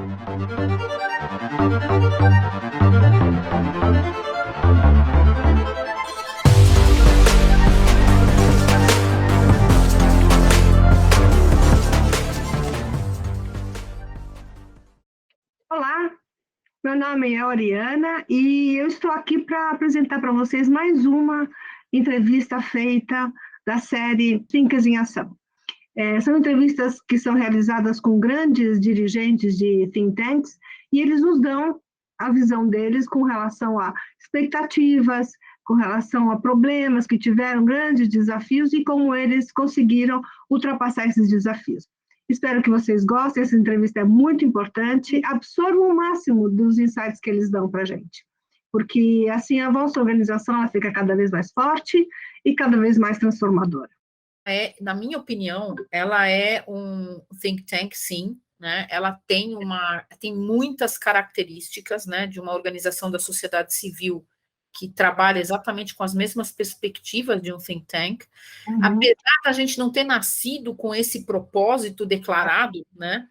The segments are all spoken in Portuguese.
Olá, meu nome é Oriana e eu estou aqui para apresentar para vocês mais uma entrevista feita da série Thinkers em Ação. São entrevistas que são realizadas com grandes dirigentes de think tanks e eles nos dão a visão deles com relação a expectativas, com relação a problemas que tiveram, grandes desafios e como eles conseguiram ultrapassar esses desafios. Espero que vocês gostem, essa entrevista é muito importante, absorvam o máximo dos insights que eles dão para a gente, porque assim a vossa organização ela fica cada vez mais forte e cada vez mais transformadora. Na minha opinião, ela é um think tank, sim, né? Ela tem muitas características, né, de uma organização da sociedade civil que trabalha exatamente com as mesmas perspectivas de um think tank. Apesar da gente não ter nascido com esse propósito declarado, né,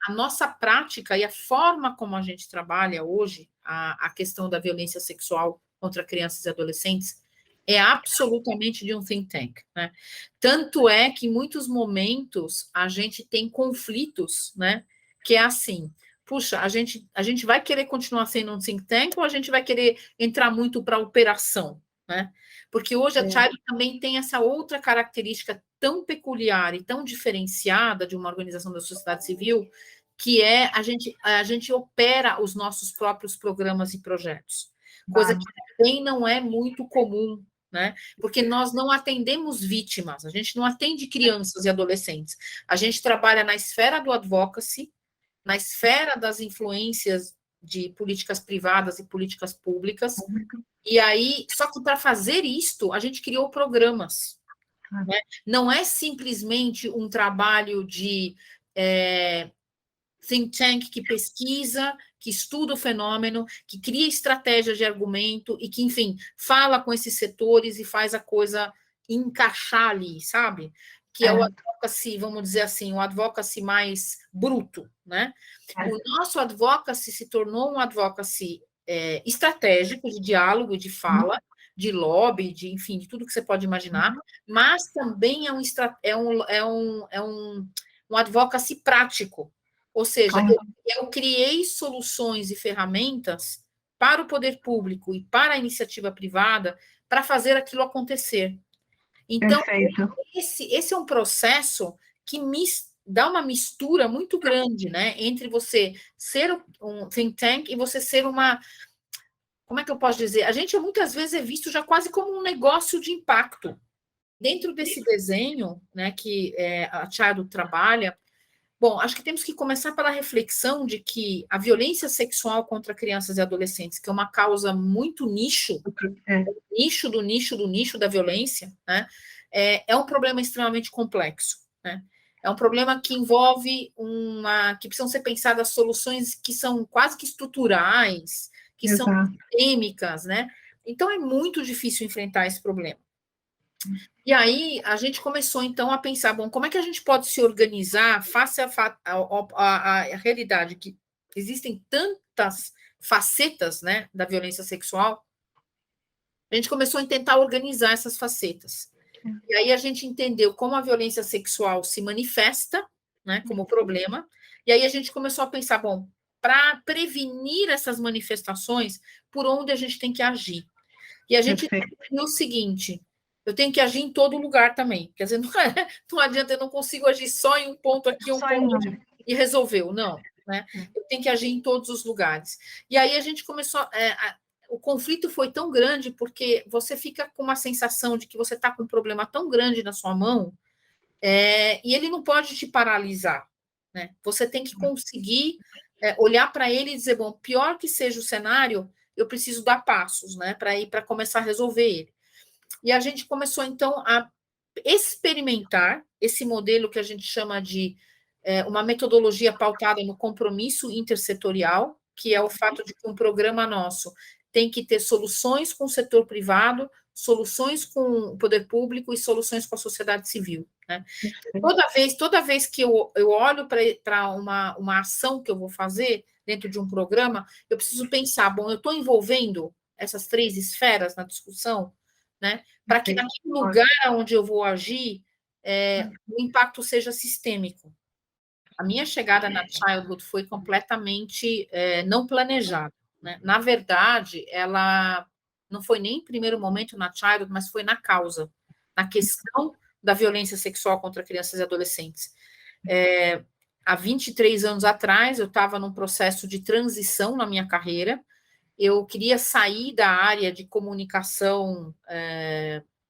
a nossa prática e a forma como a gente trabalha hoje a questão da violência sexual contra crianças e adolescentes é absolutamente de um think tank, né? Tanto é que em muitos momentos a gente tem conflitos, né? Que é assim, puxa, a gente vai querer continuar sendo um think tank ou a gente vai querer entrar muito para a operação, né? Porque hoje a Child também tem essa outra característica tão peculiar e tão diferenciada de uma organização da sociedade civil, que é a gente opera os nossos próprios programas e projetos, coisa que também não é muito comum, né? Porque nós não atendemos vítimas, a gente não atende crianças e adolescentes, a gente trabalha na esfera do advocacy, na esfera das influências de políticas privadas e políticas públicas, e aí, só que para fazer isto, a gente criou programas, né? Não é simplesmente um trabalho de think tank que pesquisa, que estuda o fenômeno, que cria estratégias de argumento e que, enfim, fala com esses setores e faz a coisa encaixar ali, sabe? Que é o advocacy, vamos dizer assim, o advocacy mais bruto, né? O nosso advocacy se tornou um advocacy estratégico, de diálogo, de fala, de lobby, de, enfim, de tudo que você pode imaginar, mas também um advocacy prático. Ou seja, eu criei soluções e ferramentas para o poder público e para a iniciativa privada para fazer aquilo acontecer. Então, esse é um processo que dá uma mistura muito grande, né, entre você ser um think tank e você ser uma... Como é que eu posso dizer? A gente muitas vezes é visto já quase como um negócio de impacto. Dentro desse desenho, né, que a Child trabalha, bom, acho que temos que começar pela reflexão de que a violência sexual contra crianças e adolescentes, que é uma causa muito nicho, nicho do nicho do nicho da violência, né, é um problema extremamente complexo, né? É um problema que envolve que precisam ser pensadas soluções que são quase que estruturais, que são sistêmicas, né? Então é muito difícil enfrentar esse problema. E aí a gente começou, então, a pensar, bom, como é que a gente pode se organizar face à realidade que existem tantas facetas, né, da violência sexual. A gente começou a tentar organizar essas facetas. E aí a gente entendeu como a violência sexual se manifesta, né, como problema, e aí a gente começou a pensar, bom, para prevenir essas manifestações, por onde a gente tem que agir. E a gente viu o seguinte: eu tenho que agir em todo lugar também. Quer dizer, não adianta, eu não consigo agir só em um ponto aqui, um ponto aqui, e resolveu. Não, né? Eu tenho que agir em todos os lugares. E aí a gente começou... o conflito foi tão grande porque você fica com uma sensação de que você está com um problema tão grande na sua mão e ele não pode te paralisar, né? Você tem que conseguir olhar para ele e dizer, bom, pior que seja o cenário, eu preciso dar passos, né, para começar a resolver ele. E a gente começou, então, a experimentar esse modelo que a gente chama de uma metodologia pautada no compromisso intersetorial, que é o fato de que um programa nosso tem que ter soluções com o setor privado, soluções com o poder público e soluções com a sociedade civil, né? Toda vez que eu olho para uma ação que eu vou fazer dentro de um programa, eu preciso pensar, bom, eu estou envolvendo essas 3 esferas na discussão, né? Para que naquele lugar onde eu vou agir, o impacto seja sistêmico. A minha chegada na Childhood foi completamente não planejada, né? Na verdade, ela não foi nem em primeiro momento na Childhood, mas foi na causa, na questão da violência sexual contra crianças e adolescentes. Há 23 anos atrás, eu estava num processo de transição na minha carreira. Eu queria sair da área de comunicação,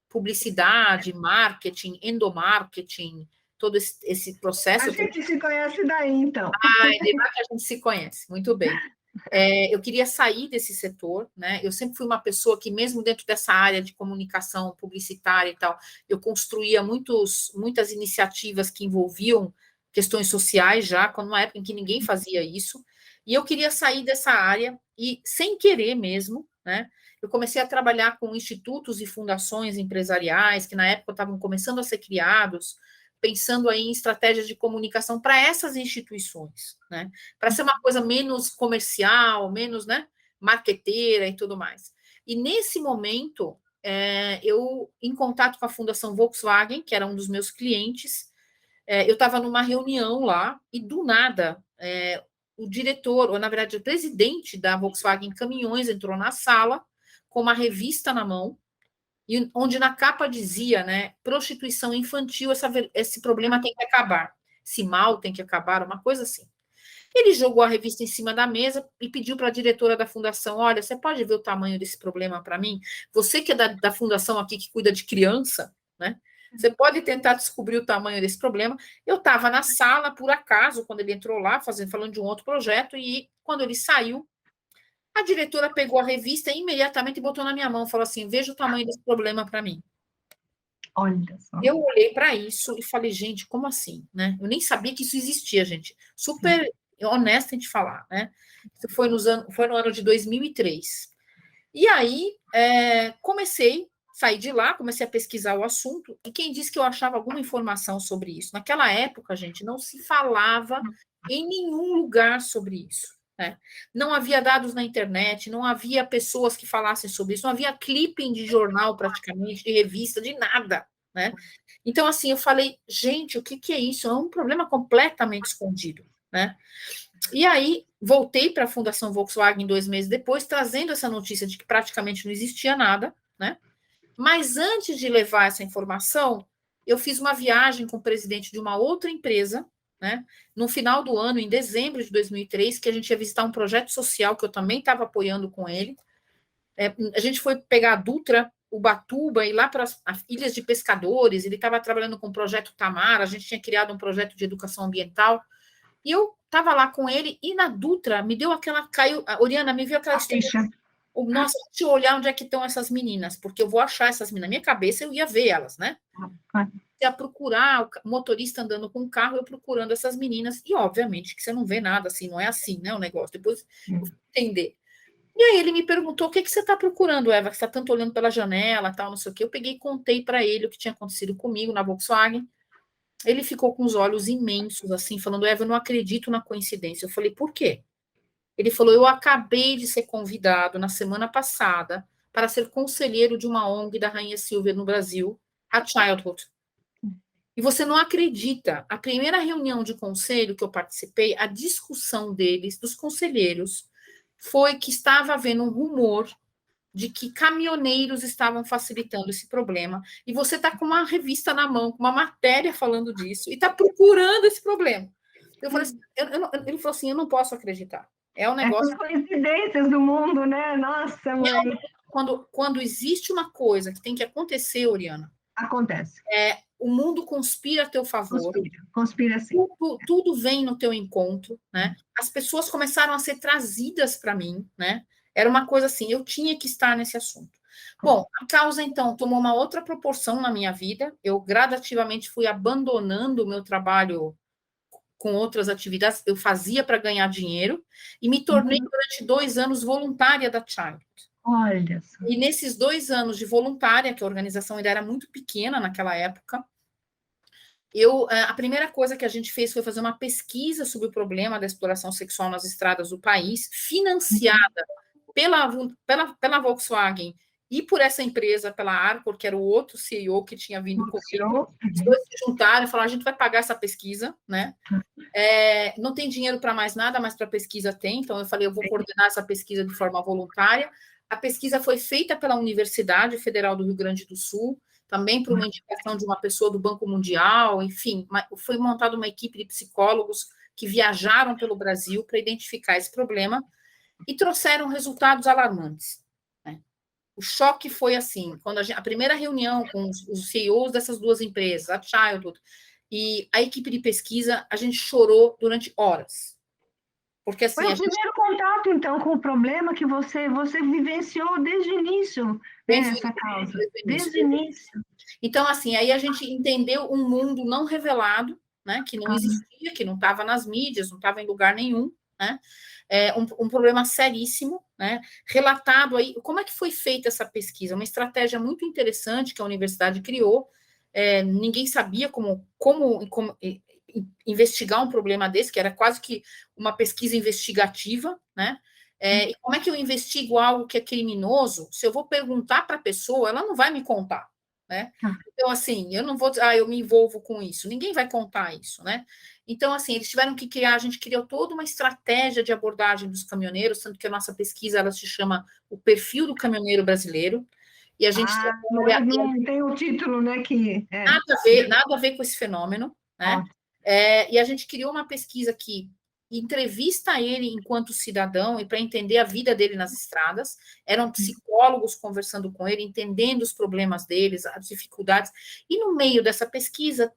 publicidade, marketing, endomarketing, todo esse processo. A gente se conhece daí, então. De lá que a gente se conhece, muito bem. Eu queria sair desse setor, né? Eu sempre fui uma pessoa que, mesmo dentro dessa área de comunicação publicitária e tal, eu construía muitas iniciativas que envolviam questões sociais já, quando uma época em que ninguém fazia isso, e eu queria sair dessa área, e sem querer mesmo, né? Eu comecei a trabalhar com institutos e fundações empresariais, que na época estavam começando a ser criados, pensando aí em estratégias de comunicação para essas instituições, né? Para ser uma coisa menos comercial, menos, né, marqueteira e tudo mais. E nesse momento, eu, em contato com a Fundação Volkswagen, que era um dos meus clientes, eu estava numa reunião lá e, do nada, o diretor, ou na verdade o presidente da Volkswagen Caminhões entrou na sala com uma revista na mão, e onde na capa dizia, né, prostituição infantil, esse problema tem que acabar, esse mal tem que acabar, uma coisa assim. Ele jogou a revista em cima da mesa e pediu para a diretora da fundação, olha, você pode ver o tamanho desse problema para mim? Você que é da fundação aqui que cuida de criança, né? Você pode tentar descobrir o tamanho desse problema. Eu estava na sala, por acaso, quando ele entrou lá, falando de um outro projeto, e quando ele saiu, a diretora pegou a revista e imediatamente botou na minha mão, falou assim, veja o tamanho desse problema para mim. Olha só. Eu olhei para isso e falei, gente, como assim, né? Eu nem sabia que isso existia, gente. Super honesta em te falar, né? Isso foi no ano de 2003. E aí, saí de lá, comecei a pesquisar o assunto, e quem disse que eu achava alguma informação sobre isso? Naquela época, gente, não se falava em nenhum lugar sobre isso. Né? Não havia dados na internet, não havia pessoas que falassem sobre isso, não havia clipping de jornal praticamente, de revista, de nada. Né? Então, assim, eu falei, gente, o que é isso? É um problema completamente escondido. Né? E aí, voltei para a Fundação Volkswagen 2 meses depois, trazendo essa notícia de que praticamente não existia nada, né? Mas antes de levar essa informação, eu fiz uma viagem com o presidente de uma outra empresa, né? No final do ano, em dezembro de 2003, que a gente ia visitar um projeto social que eu também estava apoiando com ele. A gente foi pegar a Dutra, Ubatuba, e lá para as ilhas de pescadores. Ele estava trabalhando com o projeto Tamar, a gente tinha criado um projeto de educação ambiental. E eu estava lá com ele, e na Dutra me deu aquela... Oriana, me viu aquela história. Nossa, deixa eu olhar onde é que estão essas meninas, porque eu vou achar essas meninas. Na minha cabeça, eu ia ver elas, né? Ia procurar o motorista andando com o carro, eu procurando essas meninas, e obviamente que você não vê nada assim, não é assim, né, o negócio. Depois eu vou entender. E aí ele me perguntou, o que você está procurando, Eva, que você está tanto olhando pela janela, tal, não sei o quê. Eu peguei e contei para ele o que tinha acontecido comigo na Volkswagen. Ele ficou com os olhos imensos, assim, falando, Eva, eu não acredito na coincidência. Eu falei, por quê? Ele falou, eu acabei de ser convidado na semana passada para ser conselheiro de uma ONG da Rainha Silvia no Brasil, a Childhood. E você não acredita, a primeira reunião de conselho que eu participei, a discussão deles, dos conselheiros, foi que estava havendo um rumor de que caminhoneiros estavam facilitando esse problema, e você está com uma revista na mão, com uma matéria falando disso, e está procurando esse problema. Eu falei assim, ele falou assim, eu não posso acreditar. É um negócio... As coincidências do mundo, né? Nossa, mãe. Quando existe uma coisa que tem que acontecer, Oriana... Acontece. O mundo conspira a teu favor. Conspira sim. Tudo vem no teu encontro, né? As pessoas começaram a ser trazidas para mim, né? Era uma coisa assim, eu tinha que estar nesse assunto. Bom, a causa, então, tomou uma outra proporção na minha vida. Eu gradativamente fui abandonando o meu trabalho com outras atividades. Eu fazia para ganhar dinheiro e me tornei, durante 2 anos, voluntária da Childhood. Olha só. E nesses 2 anos de voluntária, que a organização ainda era muito pequena naquela época, a primeira coisa que a gente fez foi fazer uma pesquisa sobre o problema da exploração sexual nas estradas do país, financiada pela Volkswagen e por essa empresa, pela Arcor, que era o outro CEO que tinha vindo comigo. Os dois se juntaram e falaram: a gente vai pagar essa pesquisa, né? Não tem dinheiro para mais nada, mas para pesquisa tem. Então, eu falei: eu vou coordenar essa pesquisa de forma voluntária. A pesquisa foi feita pela Universidade Federal do Rio Grande do Sul, também por uma indicação de uma pessoa do Banco Mundial, enfim, foi montada uma equipe de psicólogos que viajaram pelo Brasil para identificar esse problema e trouxeram resultados alarmantes. Né? O choque foi assim, quando a primeira reunião com os CEOs dessas 2 empresas, a Childhood e a equipe de pesquisa, a gente chorou durante horas. Porque assim, foi o primeiro contato, então, com o problema que você vivenciou desde o início, essa causa. Desde o início. Então, assim, aí a gente entendeu um mundo não revelado, né, que não existia, que não estava nas mídias, não estava em lugar nenhum, né? Um problema seríssimo, né? Relatado aí. Como é que foi feita essa pesquisa? Uma estratégia muito interessante que a universidade criou. Ninguém sabia como investigar um problema desse, que era quase que uma pesquisa investigativa, né? E como é que eu investigo algo que é criminoso? Se eu vou perguntar para a pessoa, ela não vai me contar, né? Então, assim, eu não vou dizer, eu me envolvo com isso. Ninguém vai contar isso, né? Então, assim, eles tiveram que criar, a gente criou toda uma estratégia de abordagem dos caminhoneiros, tanto que a nossa pesquisa, ela se chama O Perfil do Caminhoneiro Brasileiro, e a gente não tem o título, né, que nada a ver com esse fenômeno, né? E a gente criou uma pesquisa que entrevista ele enquanto cidadão e para entender a vida dele nas estradas. Eram psicólogos conversando com ele, entendendo os problemas deles, as dificuldades. E no meio dessa pesquisa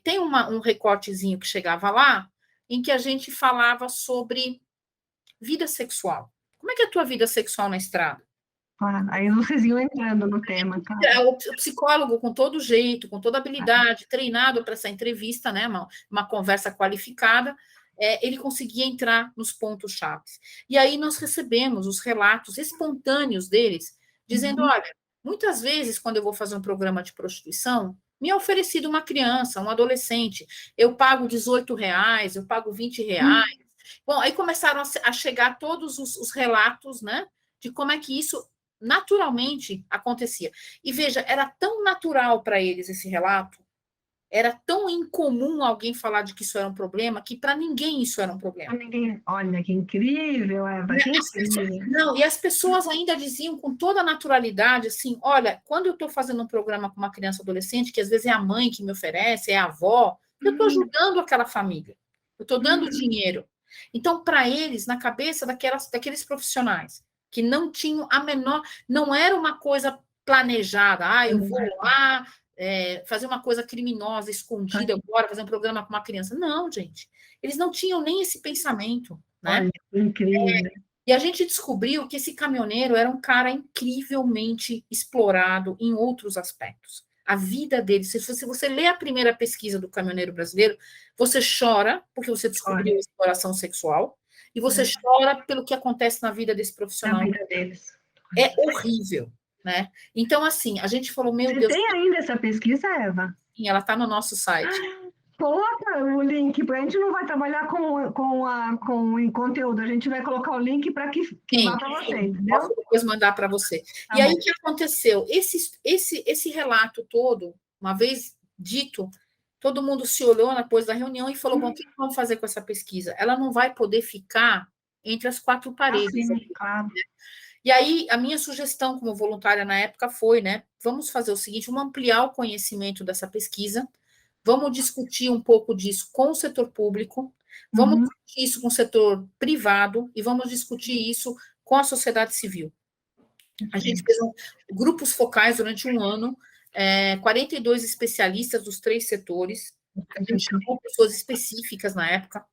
tem um recortezinho que chegava lá, em que a gente falava sobre vida sexual. Como é que é a tua vida sexual na estrada? Aí vocês iam entrando no tema, tá? O psicólogo, com todo jeito, com toda habilidade, treinado para essa entrevista, né, uma conversa qualificada, ele conseguia entrar nos pontos chaves. E aí nós recebemos os relatos espontâneos deles, dizendo: olha, muitas vezes, quando eu vou fazer um programa de prostituição, me é oferecido uma criança, um adolescente, eu pago R$18, eu pago R$20. Bom, aí começaram a chegar todos os relatos, né, de como é que isso naturalmente acontecia. E veja, era tão natural para eles esse relato, era tão incomum alguém falar de que isso era um problema, que para ninguém isso era um problema. Olha, que incrível, Eva, que incrível. Não, e as pessoas ainda diziam com toda a naturalidade, assim, olha, quando eu estou fazendo um programa com uma criança adolescente, que às vezes é a mãe que me oferece, é a avó, eu estou ajudando aquela família, eu estou dando dinheiro. Então, para eles, na cabeça daqueles profissionais, que não tinham a menor, não era uma coisa planejada, eu vou lá fazer uma coisa criminosa, escondida agora, fazer um programa com uma criança. Não, gente, eles não tinham nem esse pensamento, né? Olha, incrível. E a gente descobriu que esse caminhoneiro era um cara incrivelmente explorado em outros aspectos. A vida dele, se você lê a primeira pesquisa do caminhoneiro brasileiro, você chora porque você descobriu a exploração sexual, e você chora pelo que acontece na vida desse profissional. Na vida deles. É horrível, né? Então, assim, a gente falou, meu Deus... Você tem ainda essa pesquisa, Eva? Sim, ela está no nosso site. Coloca o link, a gente não vai trabalhar com conteúdo, a gente vai colocar o link para que vá para você, entendeu? Posso depois mandar para você. Tá e aí, bom. o que aconteceu? Esse relato todo, uma vez dito, todo mundo se olhou depois da reunião e falou, bom, o que vamos fazer com essa pesquisa? Ela não vai poder ficar entre as 4 paredes. Assim, claro. E aí, a minha sugestão como voluntária na época foi, né, vamos fazer o seguinte, vamos ampliar o conhecimento dessa pesquisa, vamos discutir um pouco disso com o setor público, vamos discutir isso com o setor privado e vamos discutir isso com a sociedade civil. A gente fez grupos focais durante um ano, 42 especialistas dos 3 setores, a gente chamou pessoas específicas na época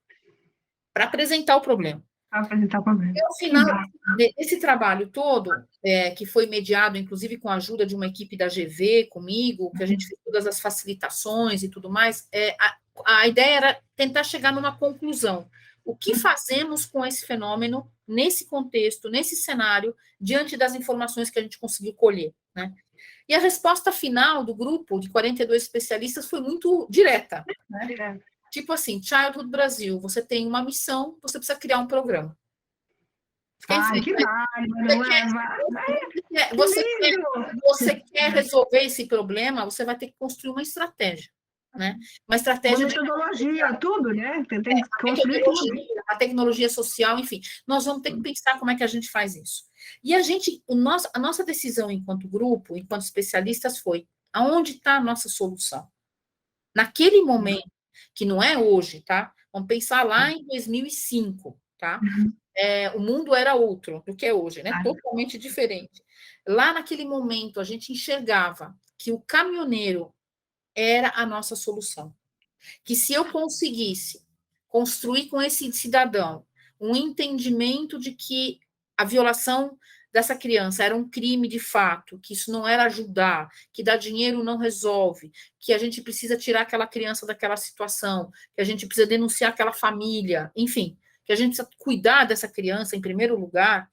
para apresentar o problema. E, ao final desse trabalho todo, que foi mediado, inclusive, com a ajuda de uma equipe da GV, comigo, que a gente fez todas as facilitações e tudo mais, a ideia era tentar chegar numa conclusão. O que fazemos com esse fenômeno nesse contexto, nesse cenário, diante das informações que a gente conseguiu colher, né? E a resposta final do grupo de 42 especialistas foi muito direta, né? Tipo assim, Childhood Brasil, você tem uma missão, você precisa criar um programa. Ai, que você quer resolver esse problema, você vai ter que construir uma estratégia, né? Uma estratégia de metodologia, tudo, né? Tem que construir tudo. A tecnologia social, enfim. Nós vamos ter que pensar como é que a gente faz isso. E a nossa decisão enquanto grupo, enquanto especialistas, foi aonde está a nossa solução? Naquele momento, que não é hoje, tá? Vamos pensar lá em 2005, tá? O mundo era outro do que é hoje, né? Totalmente diferente. Lá naquele momento, a gente enxergava que o caminhoneiro era a nossa solução. Que se eu conseguisse construir com esse cidadão um entendimento de que a violação dessa criança era um crime de fato, que isso não era ajudar, que dar dinheiro não resolve, que a gente precisa tirar aquela criança daquela situação, que a gente precisa denunciar aquela família, enfim, que a gente precisa cuidar dessa criança em primeiro lugar,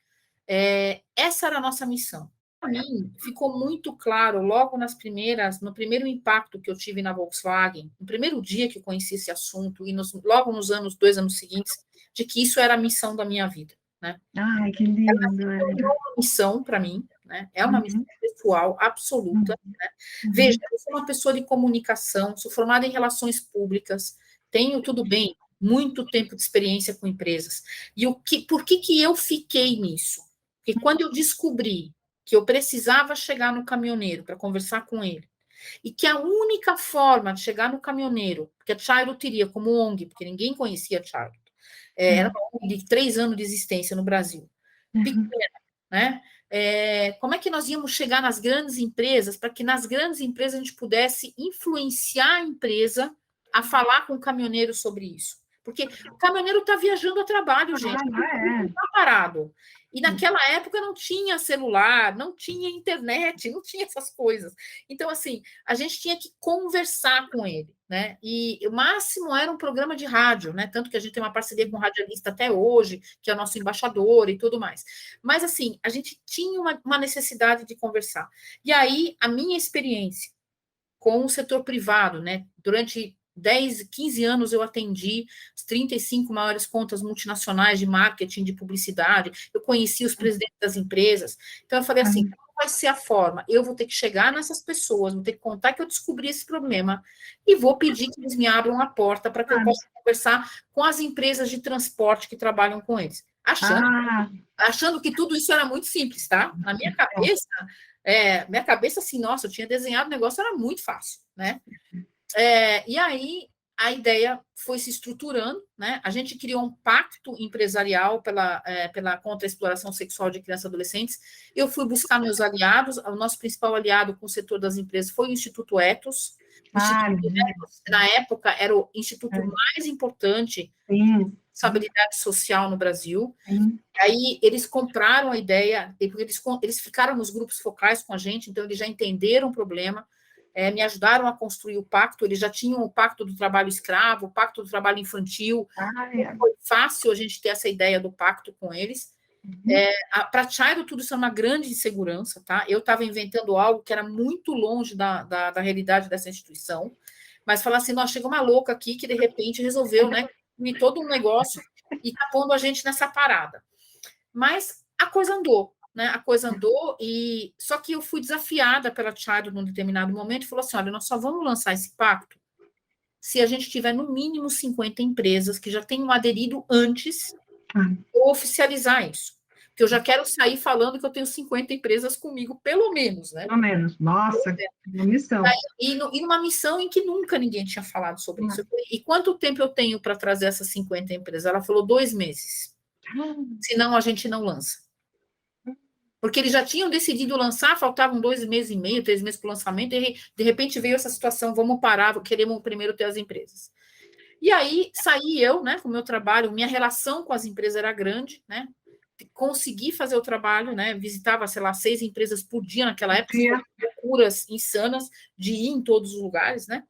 essa era a nossa missão. Para mim, ficou muito claro logo no primeiro impacto que eu tive na Volkswagen, no primeiro dia que eu conheci esse assunto, e logo nos 2 anos seguintes, de que isso era a missão da minha vida. Né? Ai, que lindo! É uma missão para mim, né? É uma missão pessoal absoluta. Né? Veja, eu sou uma pessoa de comunicação, sou formada em relações públicas, tenho, tudo bem, muito tempo de experiência com empresas. E por que eu fiquei nisso? Porque quando eu descobri que eu precisava chegar no caminhoneiro para conversar com ele, e que a única forma de chegar no caminhoneiro, porque a Childhood teria como ONG, porque ninguém conhecia a Childhood, era uma ONG de 3 anos de existência no Brasil, pequena, né? Como é que nós íamos chegar nas grandes empresas, para que nas grandes empresas a gente pudesse influenciar a empresa a falar com o caminhoneiro sobre isso? Porque o caminhoneiro está viajando a trabalho, gente, não está parado. E naquela época não tinha celular, não tinha internet, não tinha essas coisas. Então, assim, a gente tinha que conversar com ele, né? E o máximo era um programa de rádio, né? Tanto que a gente tem uma parceria com um radialista até hoje, que é o nosso embaixador e tudo mais. Mas, assim, a gente tinha uma necessidade de conversar. E aí, a minha experiência com o setor privado, né? Durante 10, 15 anos eu atendi as 35 maiores contas multinacionais de marketing, de publicidade, eu conheci os presidentes das empresas, então eu falei assim, qual vai ser a forma? Eu vou ter que chegar nessas pessoas, vou ter que contar que eu descobri esse problema e vou pedir que eles me abram a porta para que eu possa conversar com as empresas de transporte que trabalham com eles. Achando que tudo isso era muito simples, tá? Na minha cabeça, assim, nossa, eu tinha desenhado o negócio, era muito fácil, né? E aí a ideia foi se estruturando, né? A gente criou um pacto empresarial contra a exploração sexual de crianças e adolescentes. Eu fui buscar meus aliados, o nosso principal aliado com o setor das empresas foi o Instituto Ethos. Na época, era o instituto mais importante de responsabilidade social no Brasil. Aí eles compraram a ideia, porque eles ficaram nos grupos focais com a gente, então eles já entenderam o problema, me ajudaram a construir o pacto, eles já tinham o pacto do trabalho escravo, o pacto do trabalho infantil, foi fácil a gente ter essa ideia do pacto com eles. Para Childhood, tudo isso é uma grande insegurança, tá? Eu estava inventando algo que era muito longe da realidade dessa instituição, mas falar assim, nós chegou uma louca aqui que de repente resolveu, né, unir todo um negócio e está pondo a gente nessa parada. Mas a coisa andou, né? A coisa andou, e só que eu fui desafiada pela Childhood num determinado momento e falou assim: olha, nós só vamos lançar esse pacto se a gente tiver no mínimo 50 empresas que já tenham aderido antes ou oficializar isso. Porque eu já quero sair falando que eu tenho 50 empresas comigo, pelo menos, né? Pelo menos, nossa, uma missão. E numa missão em que nunca ninguém tinha falado sobre isso. Eu falei, e quanto tempo eu tenho para trazer essas 50 empresas? Ela falou 2 meses. Senão a gente não lança. Porque eles já tinham decidido lançar, faltavam 2 meses e meio, 3 meses para o lançamento, e de repente veio essa situação, vamos parar, queremos primeiro ter as empresas. E aí saí eu, né, com o meu trabalho, minha relação com as empresas era grande, né, consegui fazer o trabalho, né, visitava, sei lá, 6 empresas por dia naquela época, loucuras insanas de ir em todos os lugares, né,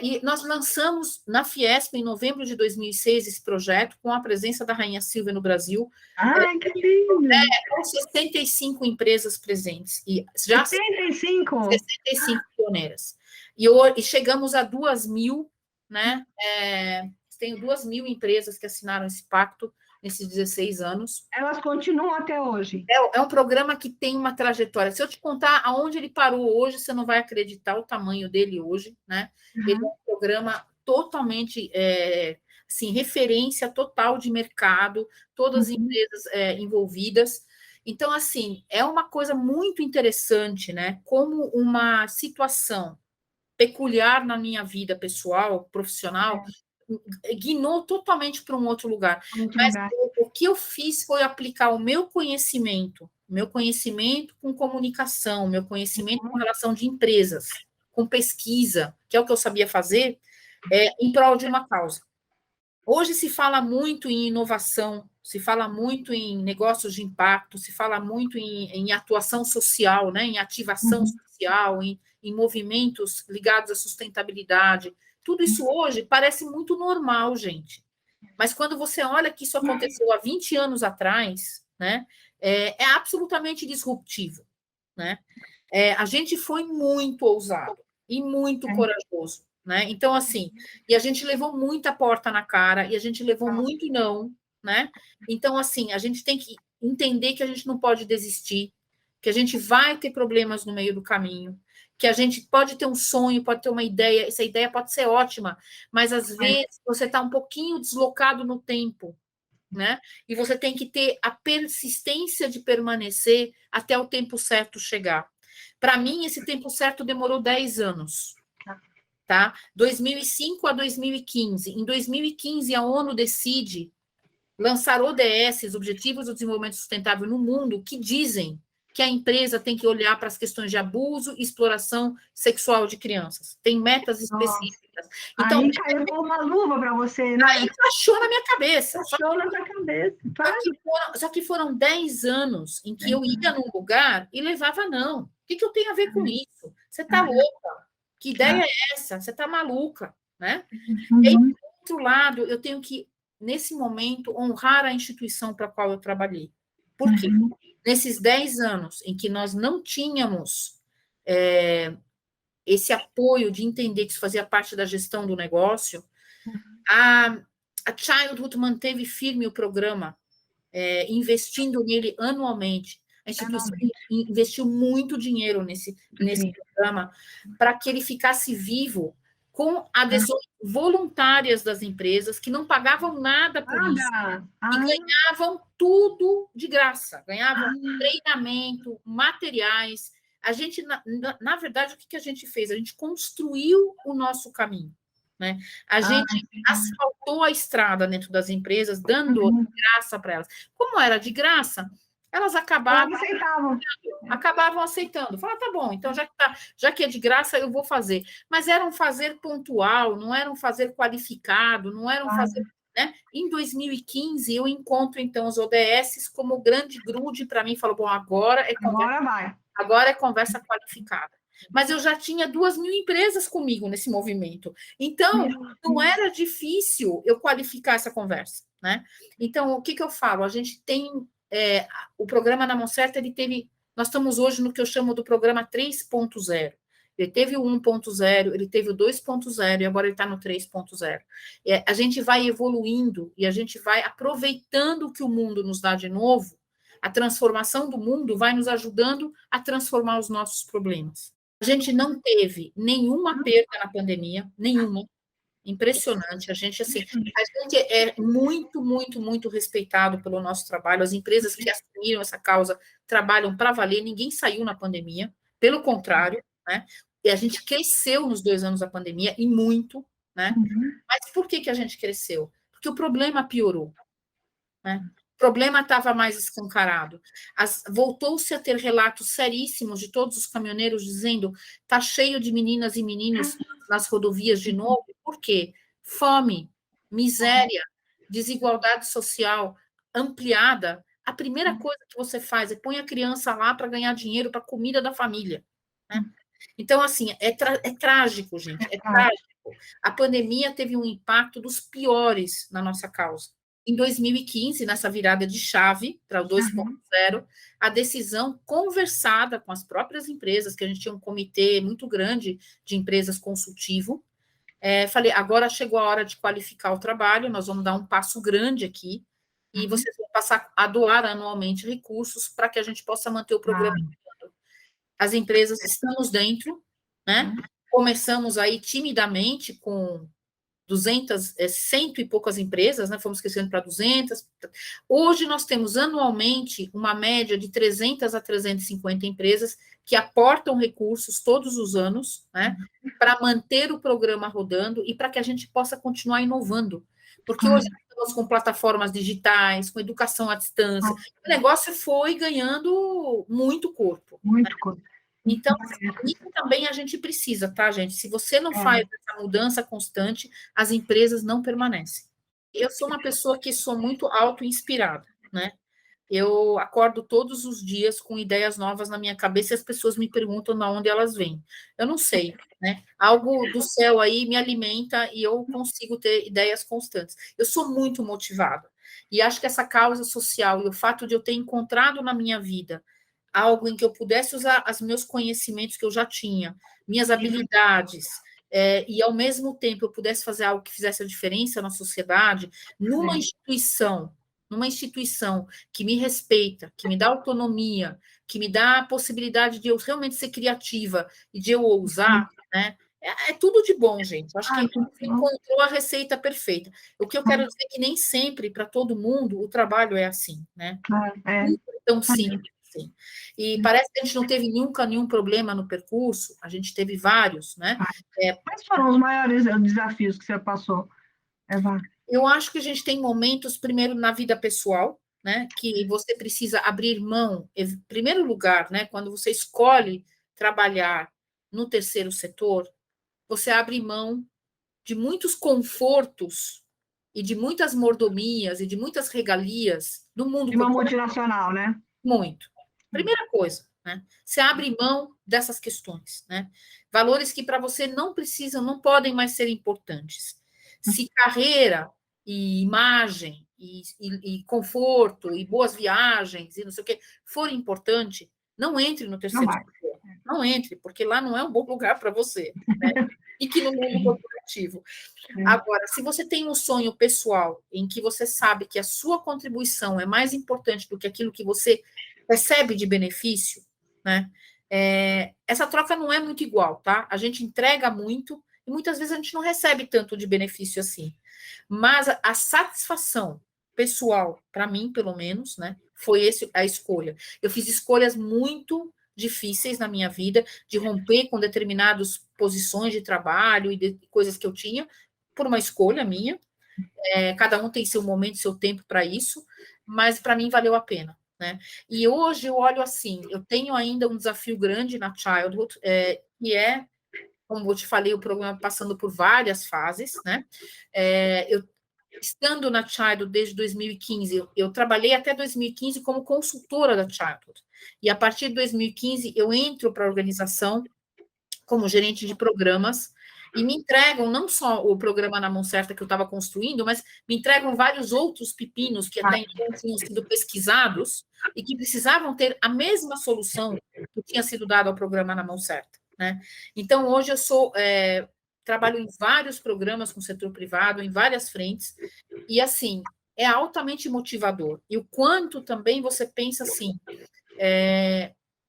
E nós lançamos na Fiesp, em novembro de 2006, esse projeto, com a presença da Rainha Silvia no Brasil. Ai, que lindo! Com 65 empresas presentes. E já 75? 65 pioneiras. E chegamos a 2.000, né? Tenho 2.000 empresas que assinaram esse pacto nesses 16 anos. Elas continuam até hoje? É um programa que tem uma trajetória. Se eu te contar aonde ele parou hoje, você não vai acreditar o tamanho dele hoje, né? Ele é um programa totalmente, assim, referência total de mercado, todas as empresas envolvidas. Então, assim, é uma coisa muito interessante, né? Como uma situação peculiar na minha vida pessoal, profissional, guinou totalmente para um outro lugar. Mas o que eu fiz foi aplicar o meu conhecimento com comunicação, meu conhecimento com relação de empresas, com pesquisa, que é o que eu sabia fazer, em prol de uma causa. Hoje se fala muito em inovação, se fala muito em negócios de impacto, se fala muito em atuação social, né, em ativação social, em movimentos ligados à sustentabilidade. Tudo isso hoje parece muito normal, gente. Mas quando você olha que isso aconteceu há 20 anos atrás, né, é absolutamente disruptivo, né? A gente foi muito ousado e muito corajoso, né? Então, assim, e a gente levou muita porta na cara, e a gente levou muito não, né? Então, assim, a gente tem que entender que a gente não pode desistir, que a gente vai ter problemas no meio do caminho, que a gente pode ter um sonho, pode ter uma ideia, essa ideia pode ser ótima, mas às vezes você está um pouquinho deslocado no tempo, né? E você tem que ter a persistência de permanecer até o tempo certo chegar. Para mim, esse tempo certo demorou 10 anos. Tá? 2005 a 2015. Em 2015, a ONU decide lançar ODS, Objetivos do Desenvolvimento Sustentável no mundo, que dizem que a empresa tem que olhar para as questões de abuso e exploração sexual de crianças. Tem metas específicas. Então, aí caiu como uma luva para você, né? Aí encaixou na minha cabeça. Encaixou na sua cabeça. Só que foram 10 anos em que eu ia num lugar e levava não. O que eu tenho a ver com isso? Você está louca? Que ideia é essa? Você está maluca, né? E aí, por outro lado, eu tenho que, nesse momento, honrar a instituição para a qual eu trabalhei. Por quê? Nesses 10 anos em que nós não tínhamos esse apoio de entender que isso fazia parte da gestão do negócio, a Childhood manteve firme o programa, investindo nele anualmente. A instituição investiu muito dinheiro nesse programa para que ele ficasse vivo, com adesões voluntárias das empresas, que não pagavam nada por isso, e ganhavam tudo de graça, ganhavam treinamento, materiais. A gente, na verdade, o que a gente fez? A gente construiu o nosso caminho. Né? A gente asfaltou a estrada dentro das empresas, dando graça para elas. Como era de graça, elas acabavam aceitando. Falaram, tá bom, então já que é de graça, eu vou fazer. Mas era um fazer pontual, não era um fazer qualificado, não era um fazer... Né? Em 2015, eu encontro, então, os ODS como grande grude para mim, falou, bom, agora é conversa qualificada. Mas eu já tinha 2.000 empresas comigo nesse movimento. Então, não era difícil eu qualificar essa conversa, né? Então, o que eu falo? A gente tem... o programa Na Mão Certa, nós estamos hoje no que eu chamo do programa 3.0. Ele teve o 1.0, ele teve o 2.0 e agora ele está no 3.0. A gente vai evoluindo e a gente vai aproveitando o que o mundo nos dá de novo. A transformação do mundo vai nos ajudando a transformar os nossos problemas. A gente não teve nenhuma perda na pandemia, nenhuma. Impressionante. A gente é muito, muito, muito respeitado pelo nosso trabalho. As empresas que assumiram essa causa trabalham para valer. Ninguém saiu na pandemia. Pelo contrário, né? E a gente cresceu nos 2 anos da pandemia, e muito, né? Mas por que a gente cresceu? Porque o problema piorou, né? O problema estava mais escancarado. Voltou-se a ter relatos seríssimos de todos os caminhoneiros dizendo está cheio de meninas e meninos nas rodovias de novo. Por quê? Fome, miséria, desigualdade social ampliada. A primeira coisa que você faz é põe a criança lá para ganhar dinheiro para a comida da família, né? Então, assim, é trágico, gente, é trágico. A pandemia teve um impacto dos piores na nossa causa. Em 2015, nessa virada de chave para o 2.0, a decisão conversada com as próprias empresas, que a gente tinha um comitê muito grande de empresas consultivo, falei, agora chegou a hora de qualificar o trabalho, nós vamos dar um passo grande aqui, e vocês vão passar a doar anualmente recursos para que a gente possa manter o programa. As empresas estamos dentro, né? Começamos aí timidamente com 200, cento e poucas empresas, né? Fomos crescendo para 200. Hoje nós temos anualmente uma média de 300 a 350 empresas que aportam recursos todos os anos, né? Para manter o programa rodando e para que a gente possa continuar inovando. Porque hoje estamos com plataformas digitais, com educação à distância. O negócio foi ganhando muito corpo. Muito corpo. Então, isso também a gente precisa, tá, gente? Se você não faz essa mudança constante, as empresas não permanecem. Eu sou uma pessoa que sou muito auto-inspirada, né? Eu acordo todos os dias com ideias novas na minha cabeça e as pessoas me perguntam de onde elas vêm. Eu não sei, né? Algo do céu aí me alimenta e eu consigo ter ideias constantes. Eu sou muito motivada. E acho que essa causa social e o fato de eu ter encontrado na minha vida algo em que eu pudesse usar os meus conhecimentos que eu já tinha, minhas habilidades, e ao mesmo tempo eu pudesse fazer algo que fizesse a diferença na sociedade, numa instituição que me respeita, que me dá autonomia, que me dá a possibilidade de eu realmente ser criativa e de eu ousar, né? É tudo de bom, gente. Eu acho que você encontrou a receita perfeita. O que eu quero dizer é que nem sempre, para todo mundo, o trabalho é assim, né? Então, sim. Sim. E parece que a gente não teve nunca nenhum problema no percurso, a gente teve vários, né? Quais foram os maiores desafios que você passou, Eva? Eu acho que a gente tem momentos, primeiro, na vida pessoal, né? Que você precisa abrir mão, em primeiro lugar, né? Quando você escolhe trabalhar no terceiro setor, você abre mão de muitos confortos e de muitas mordomias e de muitas regalias do mundo de uma multinacional, né? Muito. Primeira coisa, né? Você abre mão dessas questões, né? Valores que para você não precisam, não podem mais ser importantes. Se carreira e imagem e conforto e boas viagens e não sei o que for importante, não entre no terceiro setor. Não entre, porque lá não é um bom lugar para você, né? E que no mundo corporativo. Agora, se você tem um sonho pessoal em que você sabe que a sua contribuição é mais importante do que aquilo que você recebe de benefício, né? Essa troca não é muito igual, tá? A gente entrega muito e muitas vezes a gente não recebe tanto de benefício assim. Mas a satisfação pessoal, para mim, pelo menos, né? Foi a escolha. Eu fiz escolhas muito difíceis na minha vida, de romper com determinadas posições de trabalho e de coisas que eu tinha, por uma escolha minha. Cada um tem seu momento, seu tempo para isso, mas para mim valeu a pena. Né? E hoje eu olho assim, eu tenho ainda um desafio grande na Childhood, que é, como eu te falei, o programa passando por várias fases, né? Eu estando na Childhood desde 2015, eu trabalhei até 2015 como consultora da Childhood, e a partir de 2015 eu entro para a organização como gerente de programas, e me entregam não só o programa Na Mão Certa que eu estava construindo, mas me entregam vários outros pepinos que até então tinham sido pesquisados e que precisavam ter a mesma solução que tinha sido dada ao programa Na Mão Certa. Né? Então, hoje eu trabalho em vários programas com o setor privado, em várias frentes, e assim, é altamente motivador. E o quanto também você pensa assim,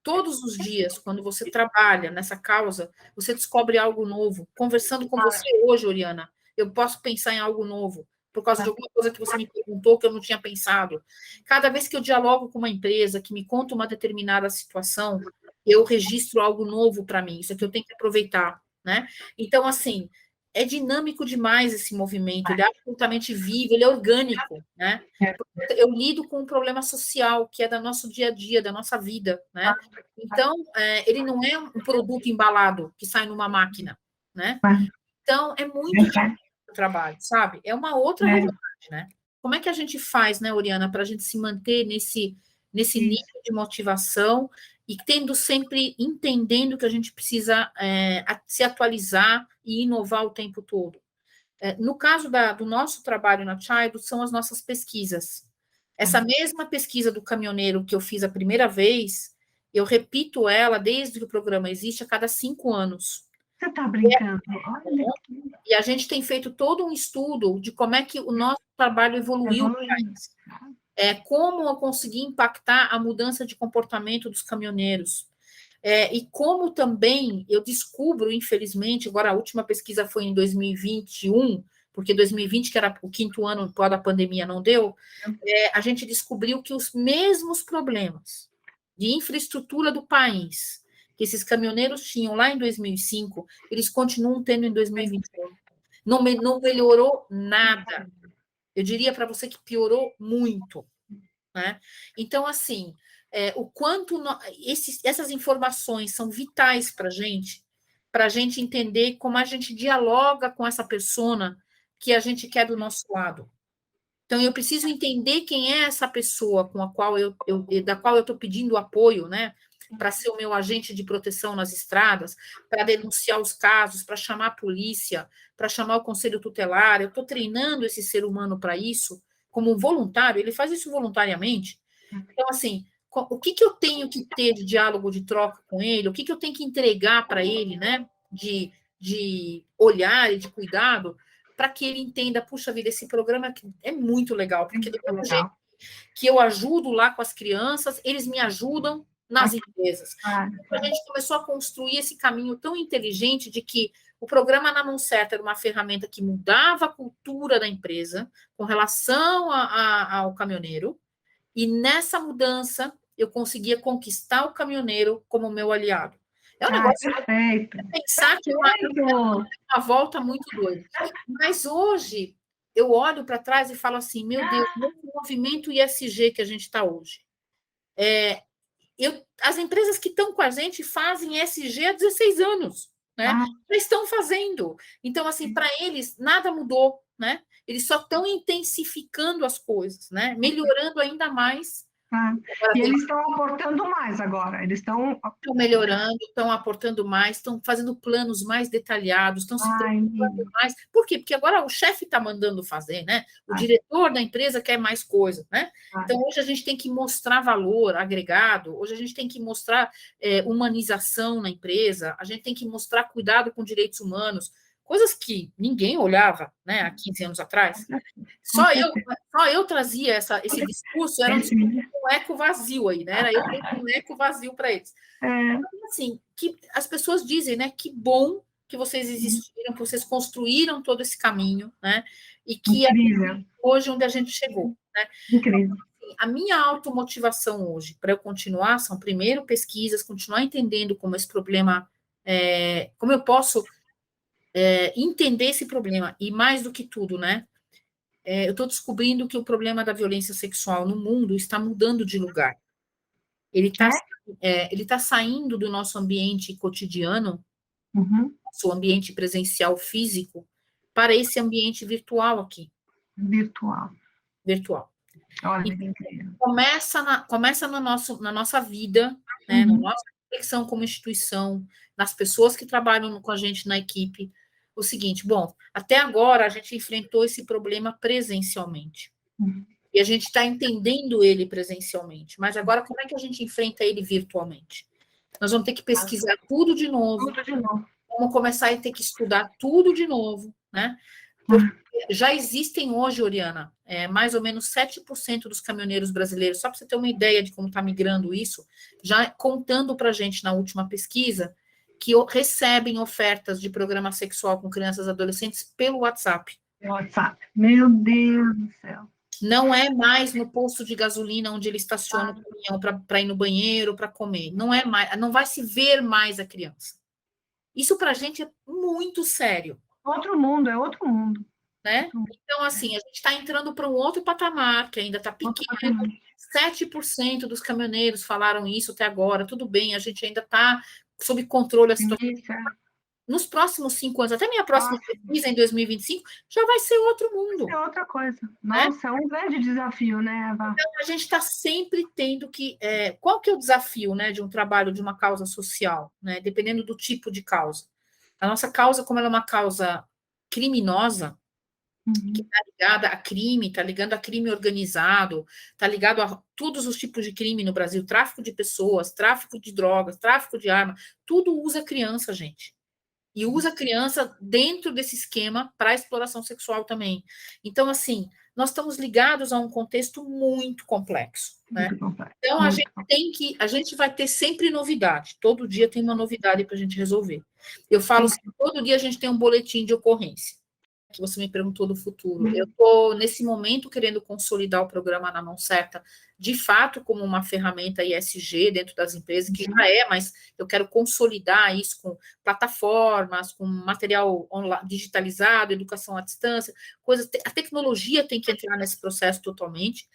todos os dias, quando você trabalha nessa causa, você descobre algo novo. Conversando com você hoje, Oriana, eu posso pensar em algo novo, por causa de alguma coisa que você me perguntou que eu não tinha pensado. Cada vez que eu dialogo com uma empresa que me conta uma determinada situação, eu registro algo novo para mim. Isso aqui eu tenho que aproveitar, né? Então, assim, é dinâmico demais esse movimento, ele é absolutamente vivo, ele é orgânico, né? Eu lido com um problema social, que é do nosso dia a dia, da nossa vida, né? Então, ele não é um produto embalado que sai numa máquina, né? Então, é muito trabalho, sabe? É uma outra realidade, né? Como é que a gente faz, né, Oriana, para a gente se manter nesse nível de motivação e entendendo que a gente precisa se atualizar e inovar o tempo todo. No caso do nosso trabalho na Child, são as nossas pesquisas. Essa mesma pesquisa do caminhoneiro que eu fiz a primeira vez, eu repito ela desde que o programa existe a cada 5 anos. Você está brincando? Olha. E a gente tem feito todo um estudo de como é que o nosso trabalho evoluiu. Como eu consegui impactar a mudança de comportamento dos caminhoneiros. E como também eu descubro, infelizmente, agora a última pesquisa foi em 2021, porque 2020, que era o 5º ano após a pandemia, não deu, a gente descobriu que os mesmos problemas de infraestrutura do país que esses caminhoneiros tinham lá em 2005, eles continuam tendo em 2021. Não melhorou nada. Eu diria para você que piorou muito. Né? Então, assim, o quanto essas informações são vitais para a gente entender como a gente dialoga com essa persona que a gente quer do nosso lado. Então, eu preciso entender quem é essa pessoa com a qual da qual eu estou pedindo apoio, né? Para ser o meu agente de proteção nas estradas, para denunciar os casos, para chamar a polícia, para chamar o conselho tutelar. Eu estou treinando esse ser humano para isso, como um voluntário, ele faz isso voluntariamente. Então, assim, o que eu tenho que ter de diálogo, de troca com ele, o que eu tenho que entregar para ele, né? De olhar e de cuidado, para que ele entenda, puxa vida, esse programa é muito legal, porque do mesmo jeito que eu ajudo lá com as crianças, eles me ajudam nas empresas. Então, a gente começou a construir esse caminho tão inteligente de que o programa Na Mão Certa era uma ferramenta que mudava a cultura da empresa com relação ao caminhoneiro, e nessa mudança eu conseguia conquistar o caminhoneiro como meu aliado. É um negócio perfeito. Pensar que uma volta muito doida. Mas hoje eu olho para trás e falo assim, meu Deus, o movimento ISG que a gente está hoje. As empresas que estão com a gente fazem ESG há 16 anos, né? Já estão fazendo. Então, assim, para eles, nada mudou, né? Eles só estão intensificando as coisas, né? Melhorando ainda mais. E eles estão aportando mais agora, eles estão melhorando, estão aportando mais, estão fazendo planos mais detalhados, estão se preocupando mais. Por quê? Porque agora o chefe está mandando fazer, né? O diretor da empresa quer mais coisa, né? Então, hoje a gente tem que mostrar valor agregado, hoje a gente tem que mostrar humanização na empresa, a gente tem que mostrar cuidado com direitos humanos, coisas que ninguém olhava, né, há 15 anos atrás. Só eu trazia esse discurso, era um eco vazio aí, né? Era eu um eco vazio para eles. Então, assim, que as pessoas dizem, né? Que bom que vocês existiram, que vocês construíram todo esse caminho, né? E que hoje onde a gente chegou, né? Incrível. Então, assim, a minha automotivação hoje para eu continuar são, primeiro, pesquisas, continuar entendendo como esse problema, como eu posso entender esse problema, e mais do que tudo, né? Eu estou descobrindo que o problema da violência sexual no mundo está mudando de lugar. Ele está saindo do nosso ambiente cotidiano, nosso ambiente presencial físico, para esse ambiente virtual aqui. Virtual. Olha, incrível. Começa na nossa vida, né, na nossa reflexão como instituição, nas pessoas que trabalham com a gente na equipe. O seguinte, bom, até agora a gente enfrentou esse problema presencialmente. E a gente está entendendo ele presencialmente. Mas agora, como é que a gente enfrenta ele virtualmente? Nós vamos ter que pesquisar tudo de novo. Vamos começar a ter que estudar tudo de novo, né? Porque já existem hoje, Oriana, mais ou menos 7% dos caminhoneiros brasileiros, só para você ter uma ideia de como está migrando isso, já contando para a gente na última pesquisa, que recebem ofertas de programa sexual com crianças e adolescentes pelo WhatsApp. Meu Deus do céu. Não é mais no posto de gasolina onde ele estaciona o caminhão para ir no banheiro, para comer. Não é mais, não vai se ver mais a criança. Isso para a gente é muito sério. Outro mundo, é outro mundo. Né? Então, assim, a gente está entrando para um outro patamar, que ainda está pequeno. 7% dos caminhoneiros falaram isso até agora. Tudo bem, a gente ainda está sob controle a situação. nos próximos 5 anos, até minha próxima pesquisa em 2025, já vai ser outro mundo. É outra coisa. Nossa, é um grande desafio, né, Eva? Então, a gente está sempre tendo que... qual que é o desafio, né, de um trabalho, de uma causa social, né, dependendo do tipo de causa? A nossa causa, como ela é uma causa criminosa, que está ligada a crime, está ligado a crime organizado, está ligado a todos os tipos de crime no Brasil, tráfico de pessoas, tráfico de drogas, tráfico de arma, tudo usa criança, gente. E usa criança dentro desse esquema para exploração sexual também. Então, assim, nós estamos ligados a um contexto muito complexo, né? Então, a gente vai ter sempre novidade. Todo dia tem uma novidade para a gente resolver. Eu falo assim, todo dia a gente tem um boletim de ocorrência, que você me perguntou do futuro. Eu estou, nesse momento, querendo consolidar o programa Na Mão Certa, de fato, como uma ferramenta ESG dentro das empresas, que já é, mas eu quero consolidar isso com plataformas, com material online, digitalizado, educação à distância, coisas. A tecnologia tem que entrar nesse processo totalmente.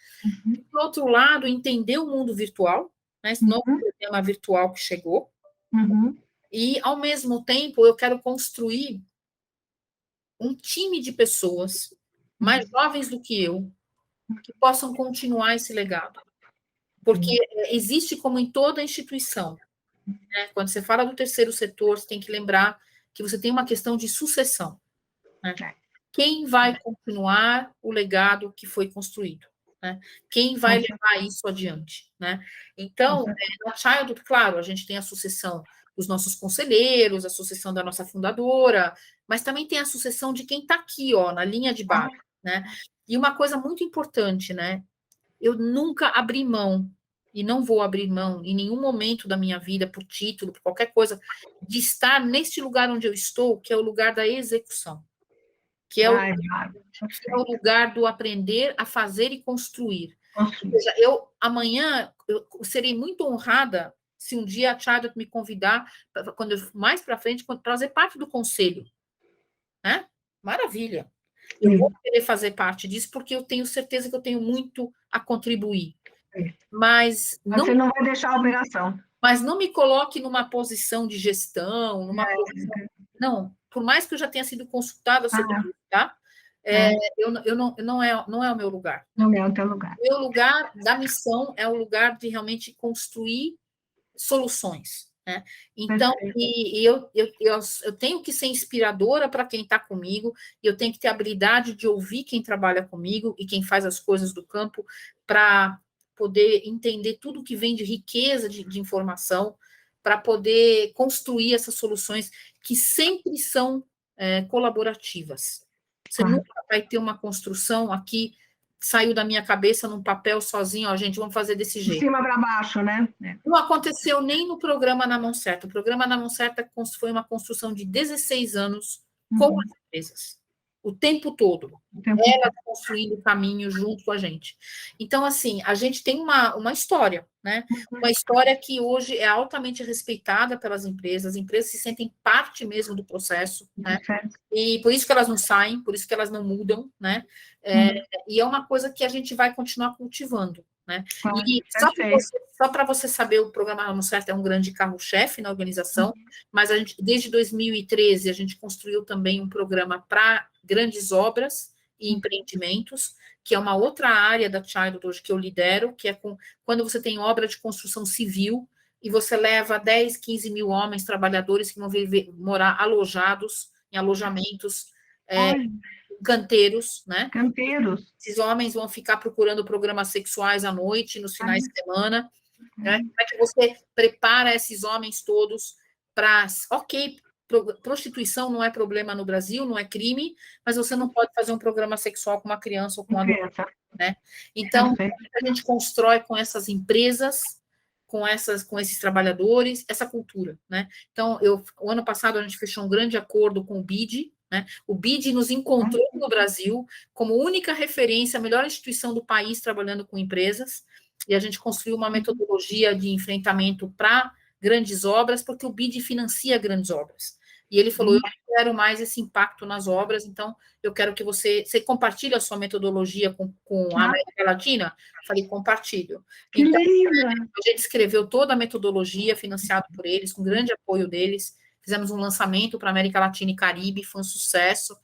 Do outro lado, entender o mundo virtual, né, esse novo sistema virtual que chegou. E, ao mesmo tempo, eu quero construir um time de pessoas mais jovens do que eu, que possam continuar esse legado. Porque existe, como em toda instituição, né? Quando você fala do terceiro setor, você tem que lembrar que você tem uma questão de sucessão, né? Quem vai continuar o legado que foi construído, né? Quem vai levar isso adiante, né? Então, na Childhood, claro, a gente tem a sucessão dos nossos conselheiros, a sucessão da nossa fundadora, mas também tem a sucessão de quem está aqui, ó, na linha de base, né? E uma coisa muito importante, né? Eu nunca abri mão, e não vou abrir mão em nenhum momento da minha vida, por título, por qualquer coisa, de estar neste lugar onde eu estou, que é o lugar da execução, que é o lugar do aprender a fazer e construir. Ou seja, amanhã eu serei muito honrada se um dia a Childhood me convidar, quando mais para frente, para fazer parte do conselho, né? Maravilha. Eu vou querer fazer parte disso porque eu tenho certeza que eu tenho muito a contribuir. Mas você não vai deixar a operação. Mas não me coloque numa posição de gestão, posição... Não, por mais que eu já tenha sido consultada sobre isso, tá? Não é o meu lugar. Não é o teu lugar. O meu lugar da missão é o lugar de realmente construir soluções, né? Então, eu tenho que ser inspiradora para quem está comigo, eu tenho que ter a habilidade de ouvir quem trabalha comigo e quem faz as coisas do campo para poder entender tudo que vem de riqueza de informação, para poder construir essas soluções que sempre são colaborativas. Você nunca vai ter uma construção aqui, saiu da minha cabeça num papel sozinho, ó, gente, vamos fazer desse jeito. De cima para baixo, né? Não aconteceu nem no programa Na Mão Certa. O programa Na Mão Certa foi uma construção de 16 anos com as empresas. O tempo todo. Elas construindo o caminho junto com a gente. Então, assim, a gente tem uma história, né? Uma história que hoje é altamente respeitada pelas empresas. As empresas se sentem parte mesmo do processo, né? E por isso que elas não saem, por isso que elas não mudam, né? E é uma coisa que a gente vai continuar cultivando, né? E só para você saber, o programa Na Mão Certa é um grande carro-chefe na organização, mas a gente, desde 2013, a gente construiu também um programa para grandes obras e empreendimentos, que é uma outra área da Childhood hoje que eu lidero, que é quando você tem obra de construção civil e você leva 10, 15 mil homens, trabalhadores que vão morar alojados em alojamentos canteiros, né? Canteiros. Esses homens vão ficar procurando programas sexuais à noite, nos finais de semana, né? Como é que você prepara esses homens todos para... Ok, prostituição não é problema no Brasil, não é crime, mas você não pode fazer um programa sexual com uma criança ou com uma adolescente, né? Então, a gente constrói com essas empresas, com esses trabalhadores, essa cultura, né? Então, o ano passado a gente fechou um grande acordo com o BID, né? O BID nos encontrou no Brasil como única referência, a melhor instituição do país trabalhando com empresas, e a gente construiu uma metodologia de enfrentamento para grandes obras, porque o BID financia grandes obras. E ele falou, eu não quero mais esse impacto nas obras, então eu quero que você compartilhe a sua metodologia com a América Latina. Eu falei, compartilho. Então, a gente escreveu toda a metodologia financiada por eles, com grande apoio deles, fizemos um lançamento para América Latina e Caribe, foi um sucesso.